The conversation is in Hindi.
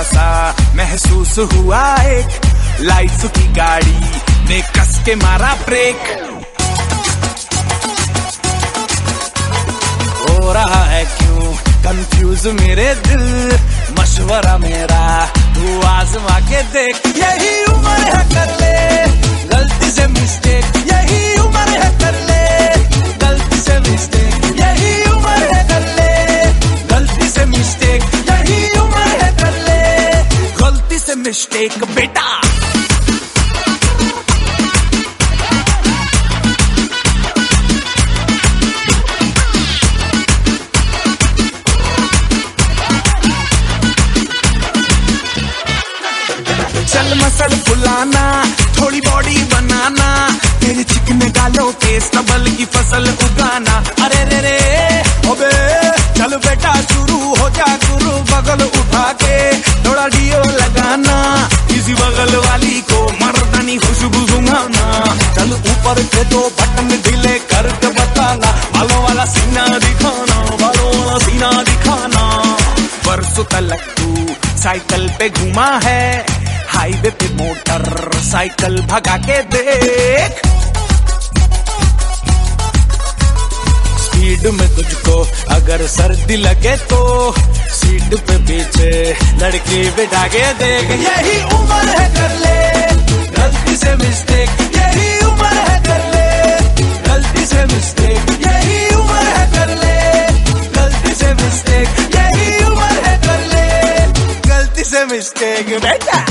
सा महसूस हुआ एक, लाइफ की गाड़ी ने कस के मारा ब्रेक। हो रहा है क्यों कंफ्यूज मेरे दिल, मशवरा मेरा तू आजमा के देख। यही उम्र है कर ले गलती से मिस्टेक, यही उम्र है कर ले गलती से मिस्टेक, यही उम्र है कर ले गलती से मिस्टेक, यही उम्र है कर ले गलती से मिस्टेक बेटा। चल मसल फुलाना, थोड़ी बॉडी बनाना, तेरे चिकने गालों के स्टबल की फसल उगाना। अरे रे रे ओबे चल बेटा शुरू हो जा गुरु, बगल उठा के थोड़ा डियो लगाना, किसी बगल वाली को मर्दानी खुशबू सुंघाना। चल ऊपर के दो बटन ढीले करके बताना, बालों वाला सीना दिखाना, बालों वाला सीना दिखाना। परसों तलक तू साइकिल पे घुमा है, हाईवे पे मोटर साइकिल भगा के देख। स्पीड में तुझको अगर सर्दी लगे तो सीट पे पीछे लड़की बिठा के देख। यही उम्र है कर ले गलती से मिस्टेक, यही उम्र है कर ले गलती से मिस्टेक, यही उम्र है कर ले गलती से मिस्टेक, यही उम्र है कर ले गलती से मिस्टेक बेटा।